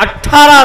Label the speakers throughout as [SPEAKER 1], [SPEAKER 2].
[SPEAKER 1] 18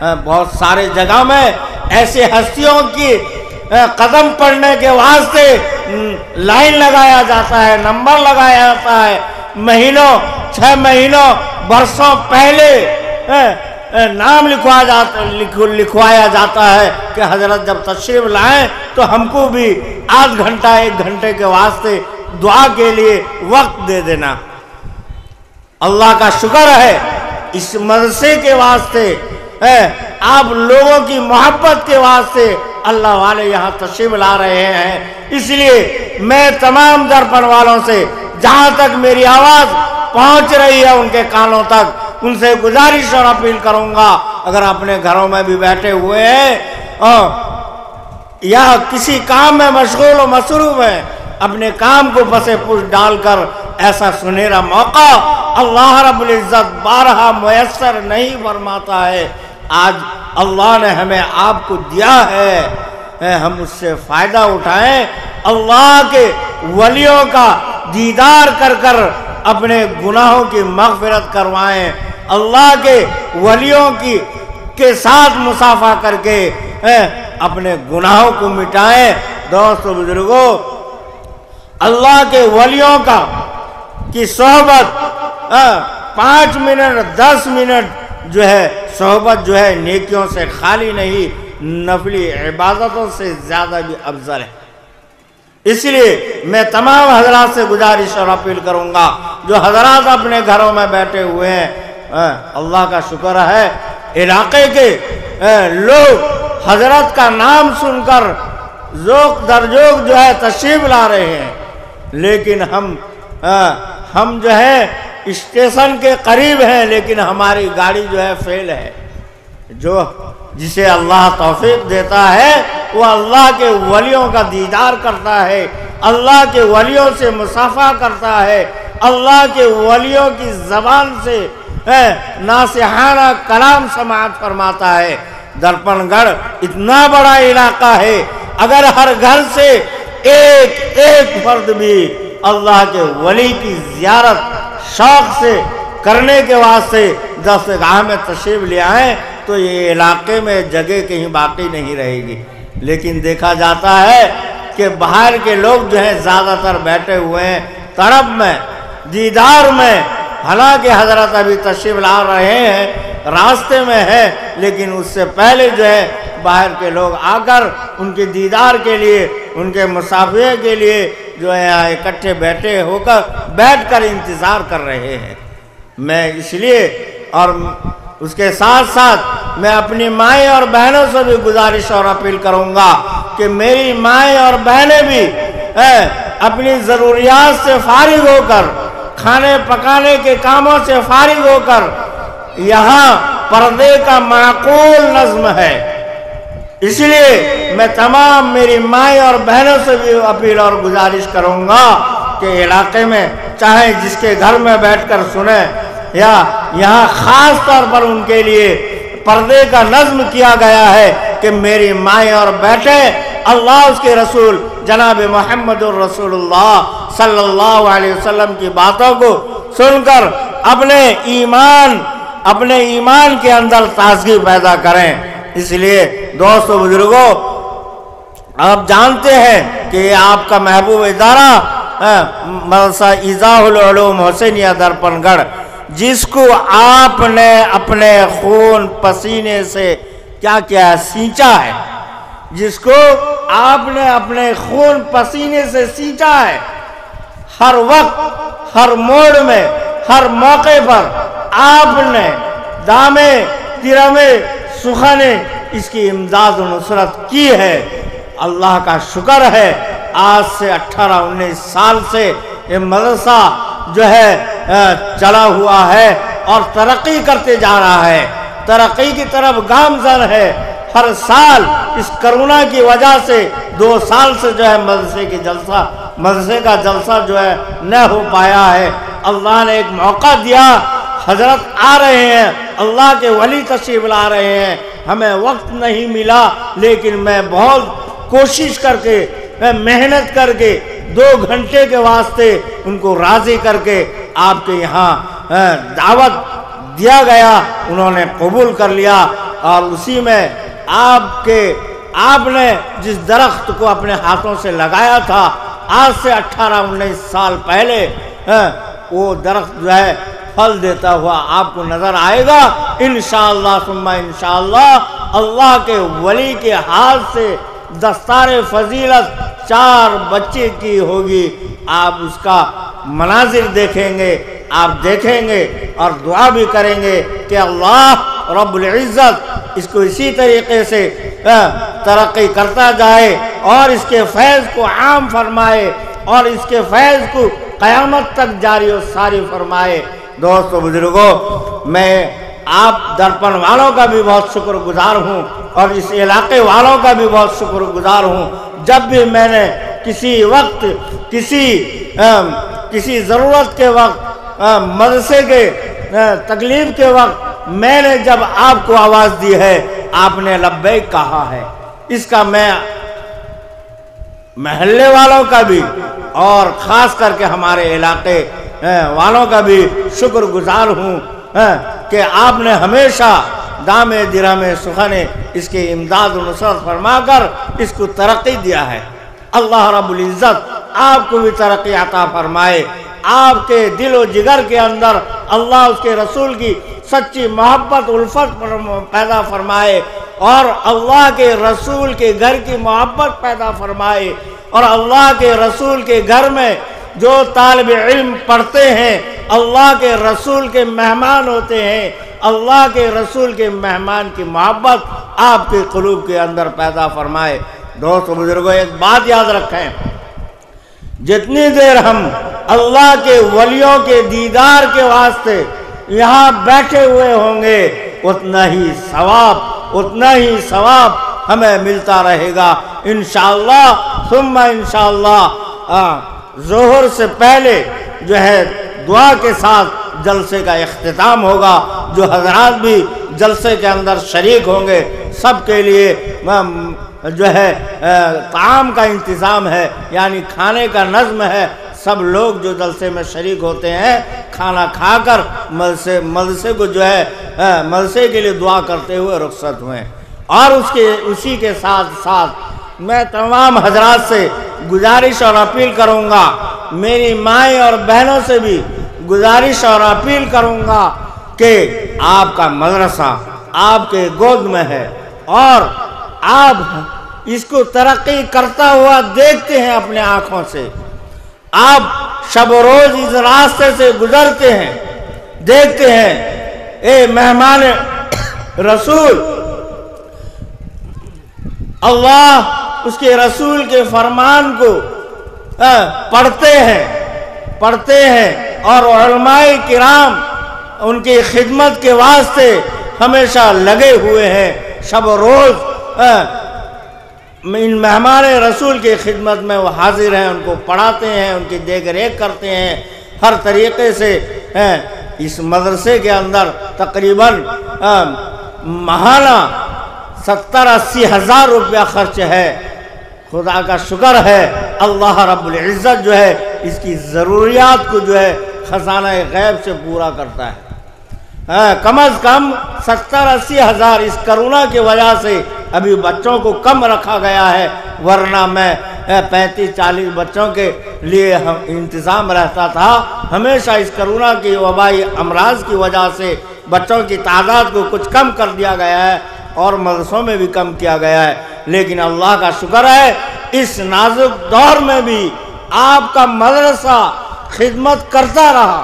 [SPEAKER 1] بہت سارے جگہ میں ایسے ہستیوں کی قدم پڑنے کے واسطے لائن لگایا جاتا ہے، نمبر لگایا جاتا ہے، مہینوں 6 مہینوں برسوں پہلے نام لکھوایا جاتا ہے کہ حضرت جب تشریف لائیں تو ہم کو بھی آدھ گھنٹہ 1 گھنٹے کے واسطے دعا کے لیے وقت دے دینا۔ اللہ کا شکر ہے اس مدرسے کے واسطے، آپ لوگوں کی محبت کے واسطے اللہ والے یہاں تشریف لا رہے ہیں۔ اس لیے میں تمام درپن والوں سے جہاں تک میری آواز پہنچ رہی ہے ان کے کانوں تک ان سے گزارش اور اپیل کروں گا، اگر اپنے گھروں میں بھی بیٹھے ہوئے ہیں یا کسی کام میں مشغول و مصروف ہیں، اپنے کام کو پسے پش ڈال کر ایسا سنہرا موقع اللہ رب العزت بارہا میسر نہیں فرماتا ہے، آج اللہ نے ہمیں آپ کو دیا ہے، ہم اس سے فائدہ اٹھائیں، اللہ کے ولیوں کا دیدار کر کر اپنے گناہوں کی مغفرت کروائیں، اللہ کے ولیوں کے ساتھ مصافحہ کر کے اپنے گناہوں کو مٹائیں۔ دوستو بزرگوں، اللہ کے ولیوں کی صحبت 5 منٹ 10 منٹ جو ہے صحبت جو ہے نیکیوں سے خالی نہیں، نفلی عبادتوں سے زیادہ بھی افضل ہے۔ اس لیے میں تمام حضرات سے گزارش اور اپیل کروں گا جو حضرات اپنے گھروں میں بیٹھے ہوئے ہیں، اللہ کا شکر ہے علاقے کے لوگ حضرت کا نام سن کر ذوق در ذوق جو ہے تشریف لا رہے ہیں، لیکن ہم جو ہے اسٹیشن کے قریب ہیں لیکن ہماری گاڑی جو ہے فیل ہے۔ جسے اللہ توفیق دیتا ہے وہ اللہ کے ولیوں کا دیدار کرتا ہے، اللہ کے ولیوں سے مصافحہ کرتا ہے، اللہ کے ولیوں کی زبان سے ناصحانہ کلام سماعت فرماتا ہے۔ درپن گڑھ اتنا بڑا علاقہ ہے، اگر ہر گھر سے ایک فرد بھی اللہ کے ولی کی زیارت شوق سے کرنے کے واسطے دستگاہ میں تشریف لے آئیں تو یہ علاقے میں جگہ کہیں باقی نہیں رہے گی۔ لیکن دیکھا جاتا ہے کہ باہر کے لوگ جو ہیں زیادہ تر بیٹھے ہوئے ہیں طرب میں، دیدار میں، حالانکہ حضرت ابھی تشریف لا رہے ہیں، راستے میں ہے، لیکن اس سے پہلے جو ہے باہر کے لوگ آ کر ان کے دیدار کے لیے، ان کے مصافحے کے لیے جو ہے اکٹھے بیٹھ کر انتظار کر رہے ہیں۔ میں اس لیے اور اس کے ساتھ ساتھ میں اپنی مائیں اور بہنوں سے بھی گزارش اور اپیل کروں گا کہ میری مائیں اور بہنیں بھی اپنی ضروریات سے فارغ ہو کر، کھانے پکانے کے کاموں سے فارغ ہو کر، یہاں پردے کا معقول نظم ہے، اس لیے میں تمام میری مائیں اور بہنوں سے بھی اپیل اور گزارش کروں گا کہ علاقے میں چاہے جس کے گھر میں بیٹھ کر سنیں یا یہاں خاص طور پر ان کے لیے پردے کا نظم کیا گیا ہے کہ میری مائیں اور بیٹے اللہ اس کے رسول جناب محمد الرسول اللہ صلی اللہ علیہ وسلم کی باتوں کو سن کر اپنے ایمان کے اندر تازگی پیدا کریں۔ اس لیے دوستو بزرگوں، آپ جانتے ہیں کہ یہ آپ کا محبوب ادارہ مدرسہ ایضاح العلوم حسینیہ درپن گڑھ، جس کو آپ نے اپنے خون پسینے سے کیا کیا سینچا ہے، جس کو آپ نے اپنے خون پسینے سے سینچا ہے، ہر وقت، ہر موڑ میں، ہر موقع پر آپ نے دامے ترمے سخنے اس کی امداد و نصرت کی ہے۔ اللہ کا شکر ہے آج سے 18-19 سال سے یہ مدرسہ جو ہے چلا ہوا ہے اور ترقی کرتے جا رہا ہے، ترقی کی طرف گامزن ہے۔ ہر سال اس کرونا کی وجہ سے 2 سال سے جو ہے مدرسے کا جلسہ جو ہے نہ ہو پایا ہے۔ اللہ نے ایک موقع دیا، حضرت آ رہے ہیں، اللہ کے ولی تشریف لا رہے ہیں، ہمیں وقت نہیں ملا، لیکن میں بہت کوشش کر کے، میں محنت کر کے 2 گھنٹے کے واسطے ان کو راضی کر کے آپ کے یہاں دعوت دیا گیا، انہوں نے قبول کر لیا۔ اور اسی میں آپ نے جس درخت کو اپنے ہاتھوں سے لگایا تھا آج سے 18-19 سال پہلے، وہ درخت جو ہے پھل دیتا ہوا آپ کو نظر آئے گا انشاءاللہ ثم انشاءاللہ۔ اللہ کے ولی کے ہاتھ سے دستار فضیلت 4 بچے کی ہوگی، آپ اس کا مناظر دیکھیں گے، آپ دیکھیں گے اور دعا بھی کریں گے کہ اللہ رب العزت اس کو اسی طریقے سے ترقی کرتا جائے اور اس کے فیض کو عام فرمائے اور اس کے فیض کو قیامت تک جاری و ساری فرمائے۔ دوستو بزرگوں، میں آپ درپن والوں کا بھی بہت شکر گزار ہوں اور اس علاقے والوں کا بھی بہت شکر گزار ہوں۔ جب بھی میں نے کسی وقت کسی ضرورت کے وقت، مدرسے کے تکلیف کے وقت میں نے جب آپ کو آواز دی ہے آپ نے لبیک کہا ہے، اس کا میں محلے والوں کا بھی اور خاص کر کے ہمارے علاقے والوں کا بھی شکر گزار ہوں کہ آپ نے ہمیشہ دامِ درہم سخن اس کی امداد و نصرت فرما کر اس کو ترقی دیا ہے۔ اللہ رب العزت آپ کو بھی ترقی عطا فرمائے، آپ کے دل و جگر کے اندر اللہ اس کے رسول کی سچی محبت الفت پیدا فرمائے اور اللہ کے رسول کے گھر کی محبت پیدا فرمائے، اور اللہ کے رسول کے گھر میں جو طالب علم پڑھتے ہیں اللہ کے رسول کے مہمان ہوتے ہیں، اللہ کے رسول کے مہمان کی محبت آپ کے قلوب کے اندر پیدا فرمائے۔ دوستو بزرگوں، ایک بات یاد رکھیں، جتنی دیر ہم اللہ کے ولیوں کے دیدار کے واسطے یہاں بیٹھے ہوئے ہوں گے اتنا ہی ثواب ہمیں ملتا رہے گا انشاءاللہ ثم انشاءاللہ۔ ظہر سے پہلے جو ہے دعا کے ساتھ جلسے کا اختتام ہوگا، جو حضرات بھی جلسے کے اندر شریک ہوں گے سب کے لیے جو ہے طعام کا انتظام ہے، یعنی کھانے کا نظم ہے۔ سب لوگ جو جلسے میں شریک ہوتے ہیں کھانا کھا کر مدرسے کو جو ہے مدرسے کے لیے دعا کرتے ہوئے رخصت ہوئے۔ اور اسی کے ساتھ ساتھ میں تمام حضرات سے گزارش اور اپیل کروں گا، میری مائیں اور بہنوں سے بھی گزارش اور اپیل کروں گا کہ آپ کا مدرسہ آپ کے گود میں ہے اور آپ اس کو ترقی کرتا ہوا دیکھتے ہیں اپنے آنکھوں سے، آپ شب و روز اس راستے سے گزرتے ہیں، دیکھتے ہیں۔ اے مہمان رسول، اللہ اس کے رسول کے فرمان کو پڑھتے ہیں اور علماء کرام ان کی خدمت کے واسطے ہمیشہ لگے ہوئے ہیں، شب و روز ان مہمان رسول کی خدمت میں وہ حاضر ہیں، ان کو پڑھاتے ہیں، ان کی دیکھ ریکھ کرتے ہیں ہر طریقے سے۔ اس مدرسے کے اندر تقریباً ماہانہ 70-80 ہزار روپیہ خرچ ہے۔ خدا کا شکر ہے اللہ رب العزت جو ہے اس کی ضروریات کو جو ہے خزانہ غیب سے پورا کرتا ہے۔ کم از کم 70-80 ہزار اس کرونا کی وجہ سے ابھی بچوں کو کم رکھا گیا ہے، ورنہ میں 35-40 بچوں کے لیے انتظام رہتا تھا۔ ہمیشہ اس کرونا کی وبائی امراض کی وجہ سے بچوں کی تعداد کو کچھ کم کر دیا گیا ہے اور مدرسوں میں بھی کم کیا گیا ہے، لیکن اللہ کا شکر ہے اس نازک دور میں بھی آپ کا مدرسہ خدمت کرتا رہا،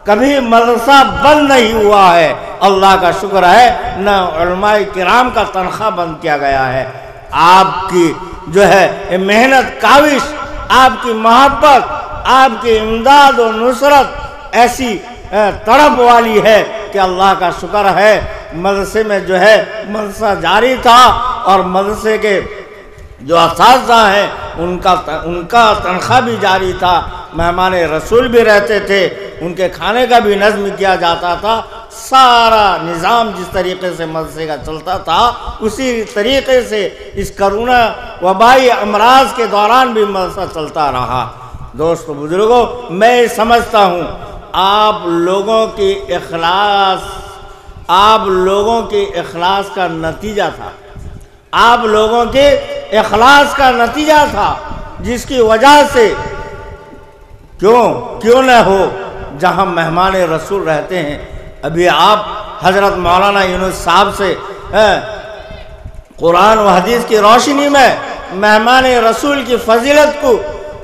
[SPEAKER 1] کبھی مدرسہ بند نہیں ہوا ہے۔ اللہ کا شکر ہے نہ علماء کرام کا تنخواہ بند کیا گیا ہے۔ آپ کی جو ہے محنت کاوش، آپ کی محبت، آپ کی امداد و نصرت ایسی تڑپ والی ہے کہ اللہ کا شکر ہے مدرسے میں جو ہے مدرسہ جاری تھا اور مدرسے کے جو اساتذہ ہیں ان کا تنخواہ بھی جاری تھا، مہمان رسول بھی رہتے تھے، ان کے کھانے کا بھی نظم کیا جاتا تھا۔ سارا نظام جس طریقے سے مدرسے کا چلتا تھا اسی طریقے سے اس کرونا وبائی امراض کے دوران بھی مدرسہ چلتا رہا۔ دوستو بزرگوں، میں سمجھتا ہوں آپ لوگوں کی اخلاص آپ لوگوں کے اخلاص کا نتیجہ تھا، آپ لوگوں کے اخلاص کا نتیجہ تھا، جس کی وجہ سے کیوں نہ ہو جہاں مہمان رسول رہتے ہیں۔ ابھی آپ حضرت مولانا یونس صاحب سے قرآن و حدیث کی روشنی میں مہمان رسول کی فضیلت کو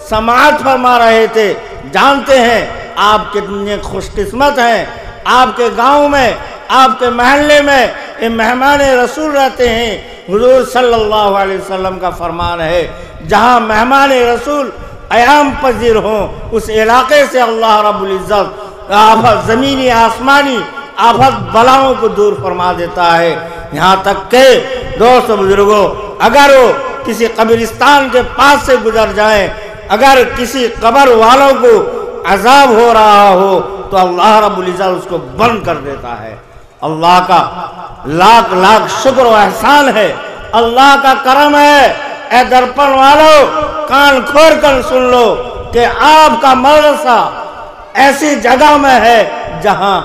[SPEAKER 1] سماعت فرما رہے تھے۔ جانتے ہیں آپ کتنے خوش قسمت ہیں، آپ کے گاؤں میں، آپ کے محلے میں یہ مہمان رسول رہتے ہیں۔ حضور صلی اللہ علیہ وسلم کا فرمان ہے، جہاں مہمان رسول قیام پذیر ہوں اس علاقے سے اللہ رب العزت آفت زمینی آسمانی آفت بلاؤں کو دور فرما دیتا ہے۔ یہاں تک کہ دوست بزرگوں، اگر وہ کسی قبرستان کے پاس سے گزر جائیں، اگر کسی قبر والوں کو عذاب ہو رہا ہو تو اللہ رب العزت اس کو بند کر دیتا ہے۔ اللہ کا لاکھ لاکھ شکر و احسان ہے، اللہ کا کرم ہے۔ اے درپن والوں، کان کھول کر سن لو کہ آپ کا مدرسہ ایسی جگہ میں ہے جہاں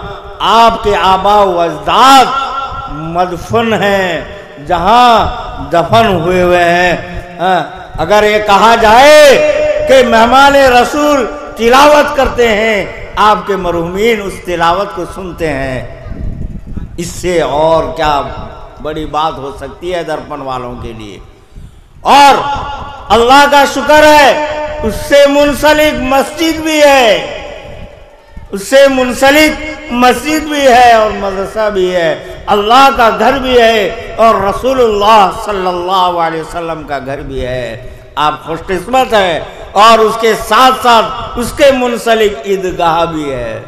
[SPEAKER 1] آپ کے آباء و اجداد مدفن ہیں، جہاں دفن ہوئے ہیں۔ اگر یہ کہا جائے کہ مہمان رسول تلاوت کرتے ہیں، آپ کے مرحومین اس تلاوت کو سنتے ہیں، اس سے اور کیا بڑی بات ہو سکتی ہے درپن والوں کے لیے۔ اور اللہ کا شکر ہے اس سے منسلک مسجد بھی ہے، اس سے منسلک مسجد بھی ہے اور مدرسہ بھی ہے، اللہ کا گھر بھی ہے اور رسول اللہ صلی اللہ علیہ وسلم کا گھر بھی ہے۔ آپ خوش قسمت ہیں۔ اور اس کے ساتھ ساتھ اس کے منسلک عیدگاہ بھی ہے،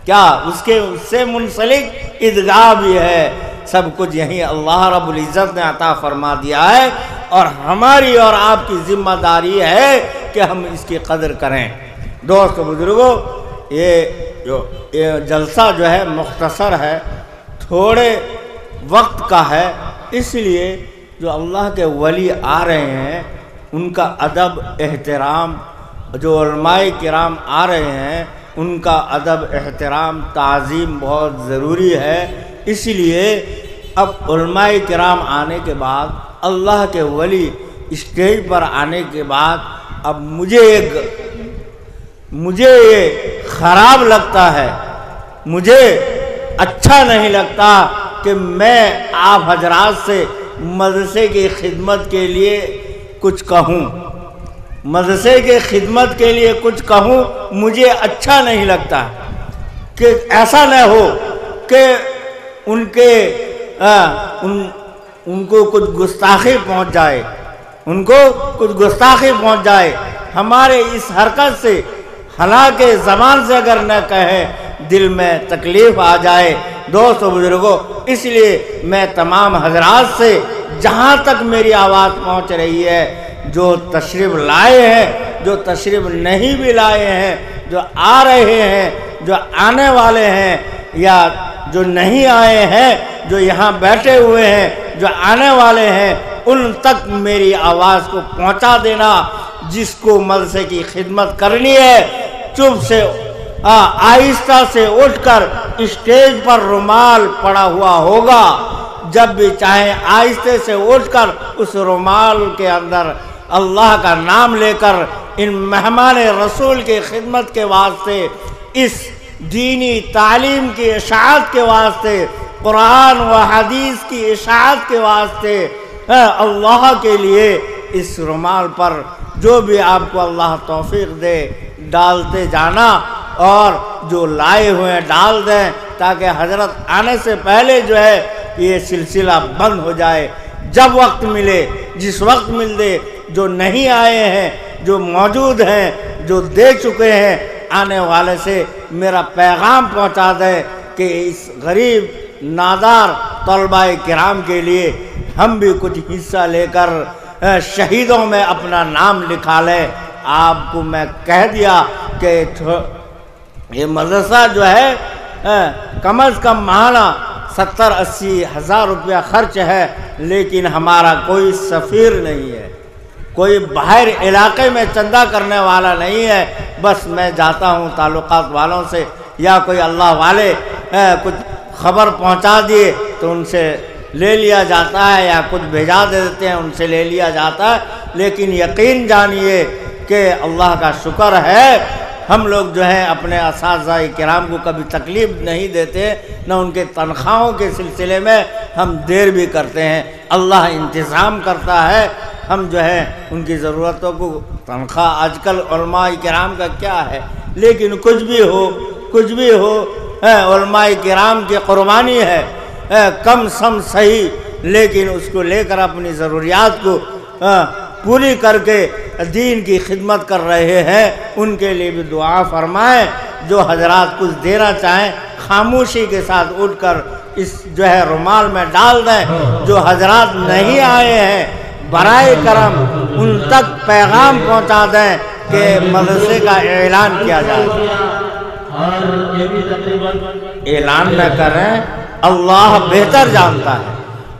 [SPEAKER 1] کیا اس سے منسلک عیدگاہ بھی ہے۔ سب کچھ یہی اللہ رب العزت نے عطا فرما دیا ہے، اور ہماری اور آپ کی ذمہ داری ہے کہ ہم اس کی قدر کریں۔ دوست بزرگوں، یہ جلسہ جو ہے مختصر ہے، تھوڑے وقت کا ہے، اس لیے جو اللہ کے ولی آ رہے ہیں ان کا ادب احترام، جو علماء کرام آ رہے ہیں ان کا ادب احترام تعظیم بہت ضروری ہے۔ اس لیے اب علماء کرام آنے کے بعد، اللہ کے ولی اسٹیج پر آنے کے بعد، اب مجھے یہ خراب لگتا ہے، مجھے اچھا نہیں لگتا کہ میں آپ حضرات سے مدرسے کی خدمت کے لیے کچھ کہوں، مدرسے کی خدمت کے لیے کچھ کہوں۔ مجھے اچھا نہیں لگتا کہ ایسا نہ ہو کہ ان کو کچھ گستاخی پہنچ جائے، ان کو کچھ گستاخی پہنچ جائے ہمارے اس حرکت سے، حالانکہ زبان سے اگر نہ کہیں دل میں تکلیف آ جائے۔ دوست و بزرگوں، اس لیے میں تمام حضرات سے جہاں تک میری آواز پہنچ رہی ہے، جو تشریف لائے ہیں، جو تشریف نہیں بھی لائے ہیں، جو آ رہے ہیں، جو آنے والے ہیں، یا جو نہیں آئے ہیں، جو یہاں بیٹھے ہوئے ہیں، جو آنے والے ہیں، ان تک میری آواز کو پہنچا دینا۔ جس کو مدرسے کی خدمت کرنی ہے، چپ سے آہستہ سے اٹھ کر اسٹیج پر رومال پڑا ہوا ہوگا، جب بھی چاہیں آہستہ سے اٹھ کر اس رومال کے اندر اللہ کا نام لے کر ان مہمان رسول کی خدمت کے واسطے، اس دینی تعلیم کی اشاعت کے واسطے، قرآن و حدیث کی اشاعت کے واسطے، اللہ کے لیے اس رومال پر جو بھی آپ کو اللہ توفیق دے ڈالتے جانا، اور جو لائے ہوئے ڈال دیں، تاکہ حضرت آنے سے پہلے جو ہے یہ سلسلہ بند ہو جائے۔ جب وقت ملے، جس وقت مل دے، جو نہیں آئے ہیں، جو موجود ہیں، جو دے چکے ہیں، آنے والے سے میرا پیغام پہنچا دیں کہ اس غریب نادار طلباء کرام کے لیے ہم بھی کچھ حصہ لے کر شہیدوں میں اپنا نام لکھا لیں۔ آپ کو میں کہہ دیا کہ یہ مدرسہ جو ہے کم از کم ماہانہ 70-80 ہزار روپیہ خرچ ہے، لیکن ہمارا کوئی سفیر نہیں ہے، کوئی باہر علاقے میں چندہ کرنے والا نہیں ہے۔ بس میں جاتا ہوں تعلقات والوں سے، یا کوئی اللہ والے کچھ خبر پہنچا دیے تو ان سے لے لیا جاتا ہے، یا کچھ بھیجا دیتے ہیں ان سے لے لیا جاتا ہے، لیکن یقین جانیے کہ اللہ کا شکر ہے ہم لوگ جو ہیں اپنے اساتذہ کرام کو کبھی تکلیف نہیں دیتے، نہ ان کے تنخواہوں کے سلسلے میں ہم دیر بھی کرتے ہیں، اللہ انتظام کرتا ہے، ہم جو ہے ان کی ضرورتوں کو تنخواہ آج کل علماء کرام کا کیا ہے، لیکن کچھ بھی ہو علماء کرام کی قربانی ہے، کم سم صحیح، لیکن اس کو لے کر اپنی ضروریات کو پوری کر کے دین کی خدمت کر رہے ہیں، ان کے لیے بھی دعا فرمائیں۔ جو حضرات کچھ دینا چاہیں خاموشی کے ساتھ اٹھ کر اس جو ہے رومال میں ڈال دیں، جو حضرات نہیں آئے ہیں برائے کرم ان تک پیغام پہنچا دیں کہ مدرسے کا اعلان کیا جائے۔ اعلان نہ کریں، اللہ بہتر جانتا ہے،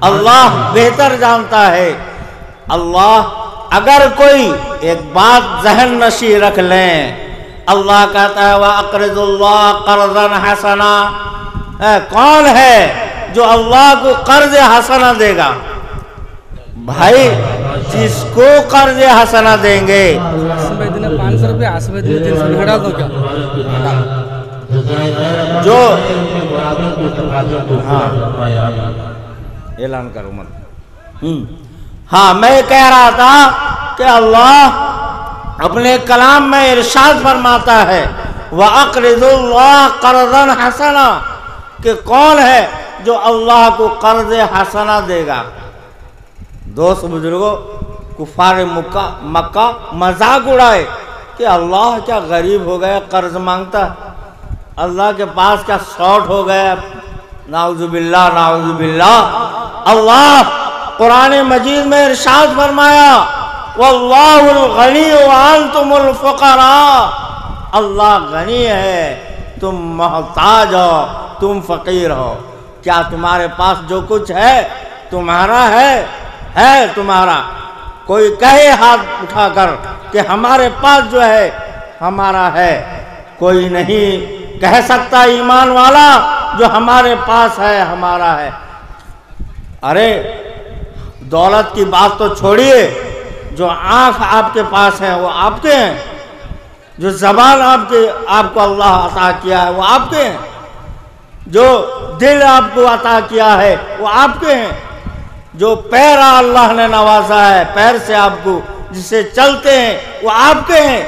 [SPEAKER 1] اللہ بہتر جانتا ہے۔ اللہ اگر کوئی ایک بات ذہن نشی رکھ لیں، اللہ کہتا ہے وَأَقْرِضُ اللَّهَ قَرْضًا حَسَنًا، کون ہے جو اللہ کو قرض حسنہ دے گا؟ بھائی جس کو قرض حسنہ دیں گے،
[SPEAKER 2] 500 روپے 300 گھٹا دو کیا
[SPEAKER 1] جو اعلان کرو مت۔ ہاں میں کہہ رہا تھا کہ اللہ اپنے کلام میں ارشاد فرماتا ہے وَأَقْرِضُ اللَّهَ قَرْضًا حَسَنًا، کہ کون ہے جو اللہ کو قرض حسنہ دے گا؟ دوست بزرگوں، کفار مکہ مذاق اڑائے کہ اللہ کیا غریب ہو گیا قرض مانگتا، اللہ کے پاس کیا شارٹ ہو گیا، نعوذ باللہ نعوذ باللہ۔ اللہ قرآن مجید میں ارشاد فرمایا واللہ الغنی وانتم الفقراء، اللہ غنی ہے تم محتاج ہو، تم فقیر ہو۔ کیا تمہارے پاس جو کچھ ہے تمہارا ہے تمہارا؟ کوئی کہے ہاتھ اٹھا کر کہ ہمارے پاس جو ہے ہمارا ہے، کوئی نہیں کہہ سکتا ایمان والا جو ہمارے پاس ہے ہمارا ہے۔ ارے دولت کی بات تو چھوڑیے، جو آنکھ آپ کے پاس ہے وہ آپ کے ہیں، جو زبان آپ کو اللہ عطا کیا ہے وہ آپ کے ہیں، جو دل آپ کو عطا کیا ہے وہ آپ کے ہیں، جو پیر اللہ نے نوازا ہے پیر سے آپ کو جس سے چلتے ہیں وہ آپ کے ہیں،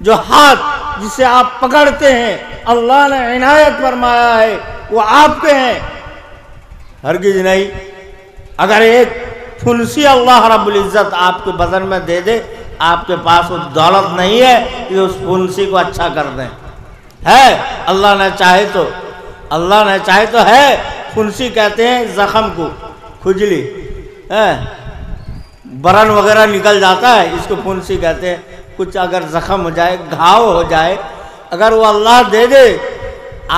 [SPEAKER 1] جو ہاتھ جسے آپ پکڑتے ہیں اللہ نے عنایت فرمایا ہے وہ آپ کے ہیں۔ ہرگز نہیں اگر ایک پھنسی اللہ رب العزت آپ کے بدن میں دے دے، آپ کے پاس وہ دولت نہیں ہے کہ اس پھنسی کو اچھا کر دیں، ہے اللہ نے چاہے تو ہے۔ پھنسی کہتے ہیں زخم کو، کھجلی برن وغیرہ نکل جاتا ہے، اس کو پھنسی کہتے ہیں۔ کچھ اگر زخم ہو جائے، گھاؤ ہو جائے، اگر وہ اللہ دے دے،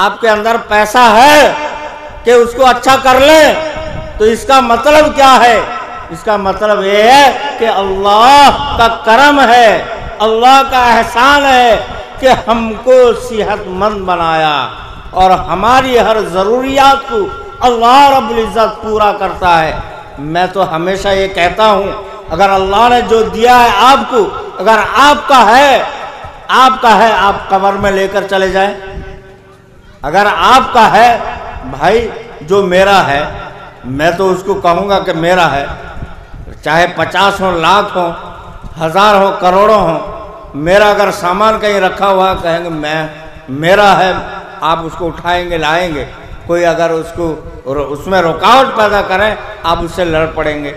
[SPEAKER 1] آپ کے اندر پیسہ ہے کہ اس کو اچھا کر لیں، تو اس کا مطلب کیا ہے؟ اس کا مطلب یہ ہے کہ اللہ کا کرم ہے، اللہ کا احسان ہے کہ ہم کو صحت مند بنایا، اور ہماری ہر ضروریات کو اللہ رب العزت پورا کرتا ہے۔ میں تو ہمیشہ یہ کہتا ہوں اگر اللہ نے جو دیا ہے آپ کو، اگر آپ کا ہے آپ قبر میں لے کر چلے جائیں۔ اگر آپ کا ہے بھائی، جو میرا ہے میں تو اس کو کہوں گا کہ میرا ہے، چاہے 50 ہو، لاکھ ہو، 1000 ہو، کروڑوں ہو، میرا اگر سامان کہیں رکھا ہوا کہیں گے میرا ہے، آپ اس کو اٹھائیں گے لائیں گے۔ کوئی اگر اس میں رکاوٹ پیدا کریں آپ اس سے لڑ پڑیں گے۔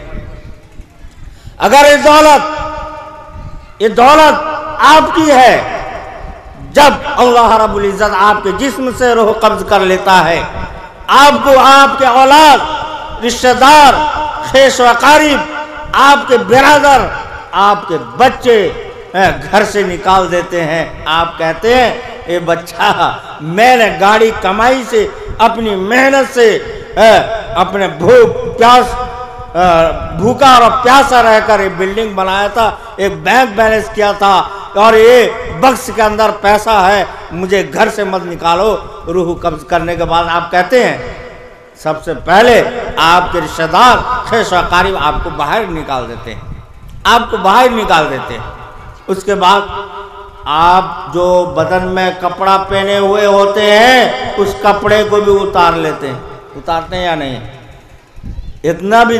[SPEAKER 1] اگر یہ دولت آپ کی ہے، جب اللہ رب العزت آپ کے جسم سے روح قبض کر لیتا ہے، آپ کو آپ کے اولاد، رشتہ دار، خیش و اقارب، آپ کے برادر، آپ کے بچے گھر سے نکال دیتے ہیں۔ آپ کہتے ہیں اے بچہ، میں نے گاڑی کمائی سے، اپنی محنت سے، اپنے بھوکا اور پیاسا رہ کر ایک بلڈنگ بنایا تھا، ایک بینک بیلنس کیا تھا، اور یہ بکس کے اندر پیسہ ہے، مجھے گھر سے مت نکالو. روح قبض کرنے کے بعد آپ کہتے ہیں سب سے پہلے آپ کے رشتہ دار خیش و اقارب آپ کو باہر نکال دیتے ہیں, آپ کو باہر نکال دیتے ہیں. اس کے بعد آپ جو بدن میں کپڑا پہنے ہوئے ہوتے ہیں اس کپڑے کو بھی اتار لیتے ہیں. اتارتے ہیں یا نہیں؟ اتنا بھی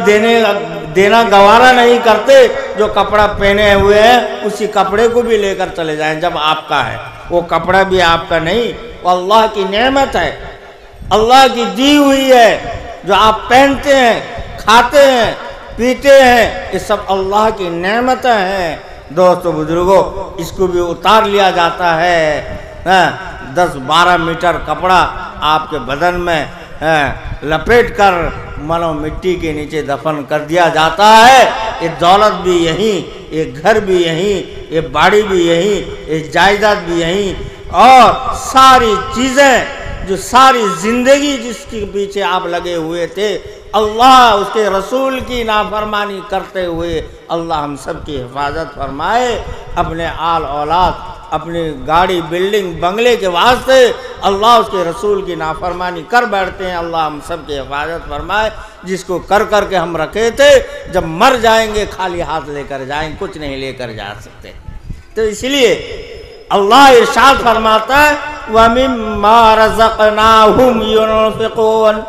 [SPEAKER 1] دینا گوارا نہیں کرتے. جو کپڑا پہنے ہوئے ہیں اسی کپڑے کو بھی لے کر چلے جائیں جب آپ کا ہے. وہ کپڑا بھی آپ کا نہیں, وہ اللہ کی نعمت ہے, اللہ کی دی ہوئی ہے. جو آپ پہنتے ہیں, کھاتے ہیں, پیتے ہیں, یہ سب اللہ کی نعمتیں ہیں. دوستو بزرگوں, اس کو بھی اتار لیا جاتا ہے. 10-12 میٹر کپڑا آپ کے بدن میں لپیٹ کر منو مٹی کے نیچے دفن کر دیا جاتا ہے. یہ دولت بھی یہیں, یہ گھر بھی یہیں, یہ باڑی بھی یہیں, یہ جائیداد بھی یہیں, اور ساری چیزیں جو ساری زندگی جس کے پیچھے آپ لگے ہوئے تھے, اللہ اس کے رسول کی نافرمانی کرتے ہوئے اللہ ہم سب کی حفاظت فرمائے. اپنے آل اولاد, اپنی گاڑی, بلڈنگ, بنگلے کے واسطے اللہ اس کے رسول کی نافرمانی کر بیٹھتے ہیں. اللہ ہم سب کی حفاظت فرمائے. جس کو کر کے ہم رکھے تھے, جب مر جائیں گے خالی ہاتھ لے کر جائیں, کچھ نہیں لے کر جا سکتے. تو اس لیے اللہ ارشاد فرماتا ہے وَمِمَّا رَزَقْنَاهُمْ يُنْفِقُونَ,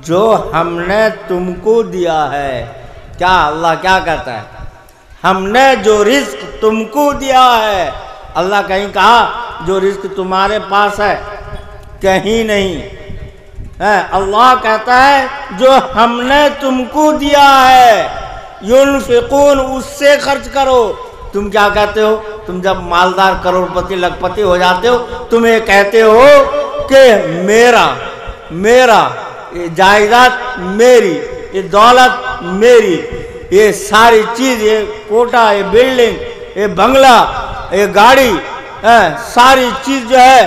[SPEAKER 1] جو ہم نے تم کو دیا ہے. کیا اللہ کیا کہتا ہے؟ ہم نے جو رزق تم کو دیا ہے. اللہ کہیں کہا جو رزق تمہارے پاس ہے؟ کہیں نہیں. اللہ کہتا ہے جو ہم نے تم کو دیا ہے, ينفقون, اس سے خرچ کرو. تم کیا کہتے ہو؟ تم جب مالدار, کروڑ پتی, لکھ پتی ہو جاتے ہو, تم یہ کہتے ہو کہ میرا یہ جائیداد میری, یہ دولت میری, یہ ساری چیز, یہ کوٹا, یہ بلڈنگ, یہ بنگلہ, یہ گاڑی, ساری چیز جو ہے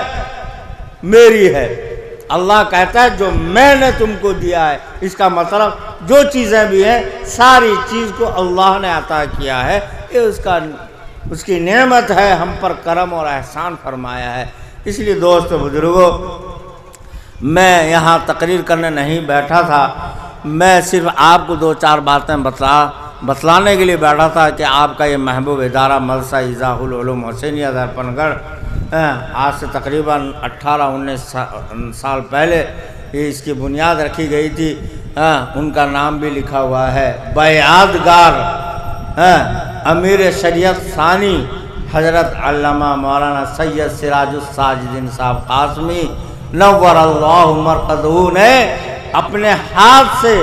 [SPEAKER 1] میری ہے. اللہ کہتا ہے جو میں نے تم کو دیا ہے. اس کا مطلب جو چیزیں بھی ہیں ساری چیز کو اللہ نے عطا کیا ہے. یہ اس کی نعمت ہے, ہم پر کرم اور احسان فرمایا ہے. اس لیے دوستو بزرگوں, میں یہاں تقریر کرنے نہیں بیٹھا تھا, میں صرف آپ کو 2-4 باتیں بتلانے کے لیے بیٹھا تھا کہ آپ کا یہ محبوب ادارہ مدرسہ ایضاح العلوم حسینیہ درپن گڑھ, آج سے تقریباً 18-19 سال پہلے اس کی بنیاد رکھی گئی تھی. ان کا نام بھی لکھا ہوا ہے, بیعتگار امیر شریعت ثانی حضرت علامہ مولانا سید سراج الساجدین صاحب قاسمی نور اللہ مرقدہ نے اپنے ہاتھ سے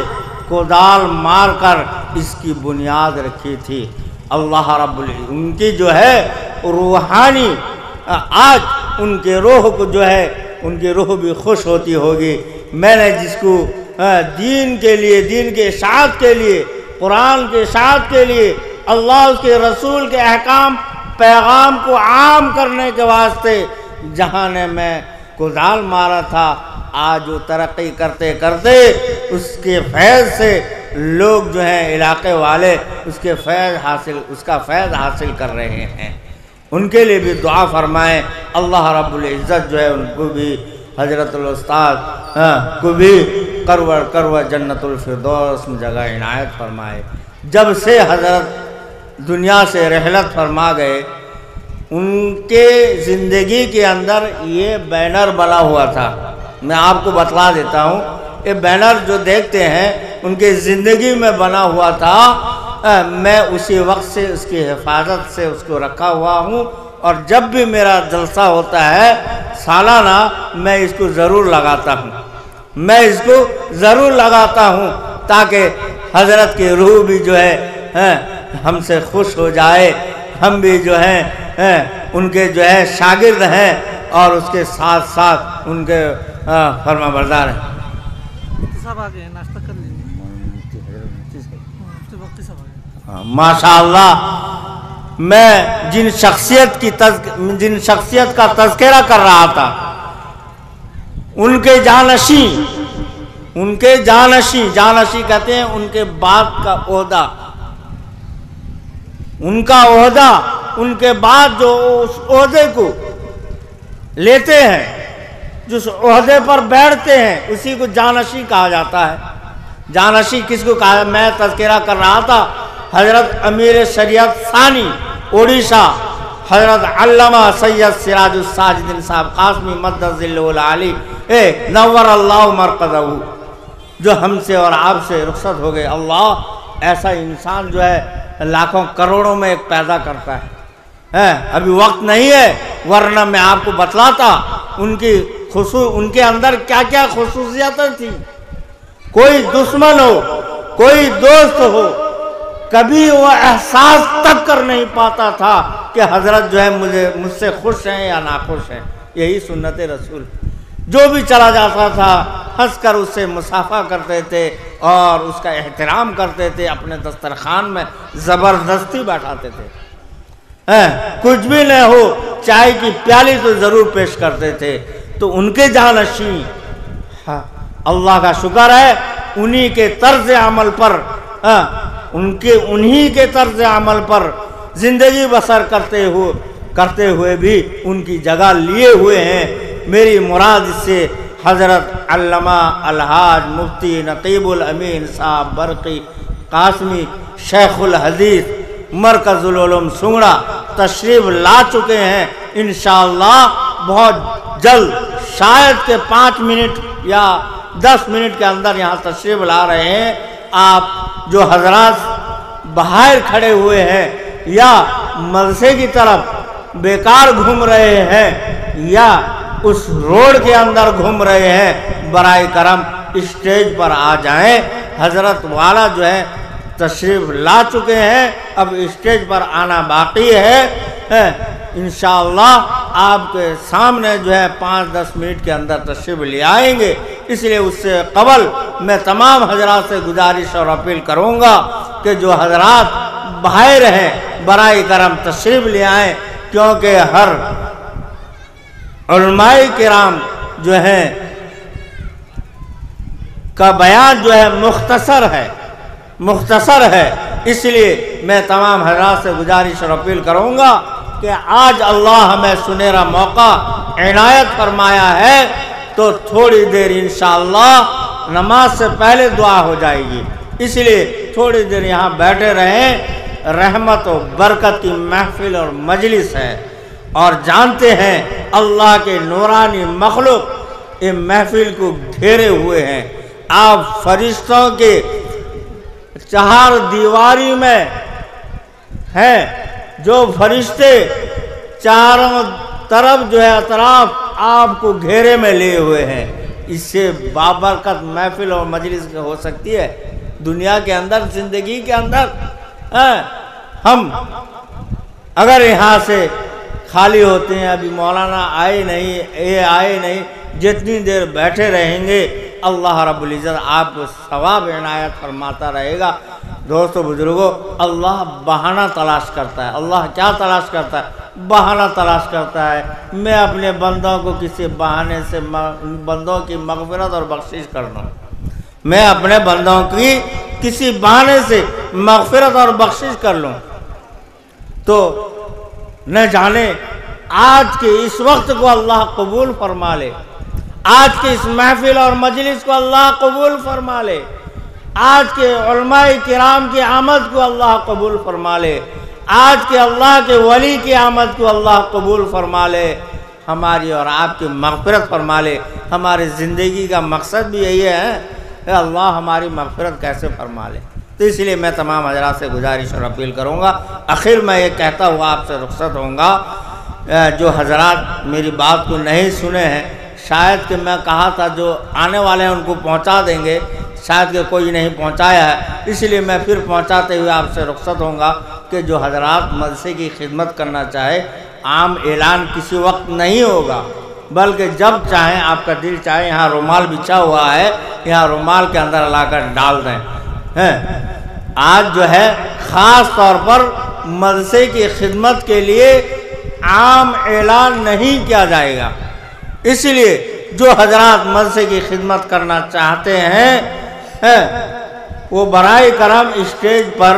[SPEAKER 1] کودال مار کر اس کی بنیاد رکھی تھی. اللہ رب ان کی جو ہے روحانی, آج ان کے روح کو جو ہے, ان کی روح بھی خوش ہوتی ہوگی. میں نے جس کو دین کے لیے, دین کے اشاعت کے لیے, قرآن کے اشاعت کے لیے, اللہ اس کے رسول کے احکام پیغام کو عام کرنے کے واسطے جہاں نے میں کودال مارا تھا, آج وہ ترقی کرتے کرتے اس کے فیض سے لوگ جو ہیں علاقے والے اس کا فیض حاصل کر رہے ہیں. ان کے لیے بھی دعا فرمائیں. اللہ رب العزت جو ہے ان کو بھی, حضرت الاستاذ کو بھی کرور جنت الفردوس میں جگہ عنایت فرمائے. جب سے حضرت دنیا سے رحلت فرما گئے, ان کے زندگی کے اندر یہ بینر بنا ہوا تھا. میں آپ کو بتلا دیتا ہوں, یہ بینر جو دیکھتے ہیں ان کے زندگی میں بنا ہوا تھا. میں اسی وقت سے اس کی حفاظت سے اس کو رکھا ہوا ہوں, اور جب بھی میرا جلسہ ہوتا ہے سالانہ, میں اس کو ضرور لگاتا ہوں, تاکہ حضرت کی روح بھی جو ہے ہم سے خوش ہو جائے. ہم بھی جو ہیں ان کے جو ہے شاگرد ہیں, اور اس کے ساتھ ساتھ ان کے فرما بردار ہیں. ماشاء اللہ, میں جن شخصیت کا تذکرہ کر رہا تھا, ان کے جانشین کہتے ہیں ان کے بعد کا عہدہ, ان کا عہدہ, ان کے بعد جو اس عہدے کو لیتے ہیں، جس عہدے پر بیٹھتے ہیں، اسی کو جانشی کہا جاتا ہے۔ جانشی کس کو کہا؟ میں تذکرہ کر رہا تھا حضرت امیر شریعت ثانی اڑیسہ حضرت علامہ سید سراج الساجدین صاحب قاسمی مدد ذلہ العالی نور اللہ مرقدہ، جو ہم سے اور آپ سے رخصت ہو گئے۔ اللہ ایسا انسان جو ہے لاکھوں کروڑوں میں ایک پیدا کرتا ہے۔ ابھی وقت نہیں ہے، ورنہ میں آپ کو بتلاتا ان کے اندر کیا کیا خصوصیتیں تھیں۔ کوئی دشمن ہو، کوئی دوست ہو، کبھی وہ احساس تک کر نہیں پاتا تھا کہ حضرت جو ہے مجھ سے خوش ہیں یا ناخوش ہیں۔ یہی سنت رسول، جو بھی چلا جاتا تھا ہنس کر اس سے مصافحہ کرتے تھے اور اس کا احترام کرتے تھے، اپنے دسترخوان میں زبردستی بیٹھاتے تھے۔ کچھ بھی نہ ہو، چائے کی پیالی تو ضرور پیش کرتے تھے۔ تو ان کے جانشین، اللہ کا شکر ہے، انہی کے طرز عمل پر انہی کے طرز عمل پر زندگی بسر کرتے ہوئے بھی ان کی جگہ لیے ہوئے ہیں۔ میری مراد اس سے حضرت علامہ الحاج مفتی نقیب الامین صاحب برقی قاسمی شیخ الحدیث مرکز العلوم سنگڑا تشریف لا چکے ہیں۔ انشاءاللہ بہت جلد، شاید کہ 5 منٹ یا 10 منٹ کے اندر یہاں تشریف لا رہے ہیں۔ آپ جو حضرات باہر کھڑے ہوئے ہیں یا مدرسے کی طرف بیکار گھوم رہے ہیں یا اس روڈ کے اندر گھوم رہے ہیں، برائے کرم اسٹیج پر آ جائیں۔ حضرت والا جو ہے تشریف لا چکے ہیں، اب اسٹیج پر آنا باقی ہے۔ انشاءاللہ آپ کے سامنے جو ہے 5-10 منٹ کے اندر تشریف لے آئیں گے۔ اس لیے اس سے قبل میں تمام حضرات سے گزارش اور اپیل کروں گا کہ جو حضرات باہر ہیں برائے کرم تشریف لے آئیں، کیونکہ ہر علماء کرام جو ہیں کا بیان جو ہے مختصر ہے۔ اس لیے میں تمام حضرات سے گزارش اور اپیل کروں گا کہ آج اللہ ہمیں سنہرا موقع عنایت فرمایا ہے، تو تھوڑی دیر انشاءاللہ نماز سے پہلے دعا ہو جائے گی۔ اس لیے تھوڑی دیر یہاں بیٹھے رہیں۔ رحمت و برکت کی محفل اور مجلس ہے، اور جانتے ہیں اللہ کے نورانی مخلوق اس محفل کو گھیرے ہوئے ہیں۔ آپ فرشتوں کے 4 دیواری میں ہیں، جو فرشتے چاروں طرف جو ہے اطراف آپ کو گھیرے میں لیے ہوئے ہیں۔ اس سے بابرکت محفل اور مجلس ہو سکتی ہے دنیا کے اندر، زندگی کے اندر۔ ہم اگر یہاں سے خالی ہوتے ہیں، ابھی مولانا آئے نہیں، جتنی دیر بیٹھے رہیں گے اللہ رب العزت آپ کو ثواب عنایت فرماتا رہے گا۔ دوستو بزرگوں، اللہ بہانہ تلاش کرتا ہے۔ اللہ کیا تلاش کرتا ہے؟ بہانہ تلاش کرتا ہے۔ میں اپنے بندوں کو کسی بہانے سے بندوں کی مغفرت اور بخشش کر دوں، میں اپنے بندوں کی کسی بہانے سے مغفرت اور بخشش کر لوں، تو نہ جانے آج کے اس وقت کو اللہ قبول فرما لے، آج کے اس محفل اور مجلس کو اللہ قبول فرما لے، آج کے علماء کرام کی آمد کو اللہ قبول فرما لے، آج کے اللہ کے ولی کی آمد کو اللہ قبول فرما لے، ہماری اور آپ کی مغفرت فرما لے۔ ہماری زندگی کا مقصد بھی یہی ہے کہ اللہ ہماری مغفرت کیسے فرما لے۔ تو اس لیے میں تمام حضرات سے گزارش اور اپیل کروں گا۔ آخر میں یہ کہتا ہوا آپ سے رخصت ہوں گا، جو حضرات میری بات کو نہیں سنے ہیں، شاید کہ میں کہا تھا جو آنے والے ہیں ان کو پہنچا دیں گے، شاید کہ کوئی نہیں پہنچایا ہے، اس لیے میں پھر پہنچاتے ہوئے آپ سے رخصت ہوں گا کہ جو حضرات مدرسے کی خدمت کرنا چاہے، عام اعلان کسی وقت نہیں ہوگا، بلکہ جب چاہیں، آپ کا دل چاہے، یہاں رومال بچھا ہوا ہے، یہاں رومال کے اندر لا کر ڈال دیں۔ آج جو ہے خاص طور پر مدرسے کی خدمت کے لیے عام اعلان نہیں کیا جائے گا، اس لیے جو حضرات مدرسے کی خدمت کرنا چاہتے ہیں وہ برائے کرم اسٹیج پر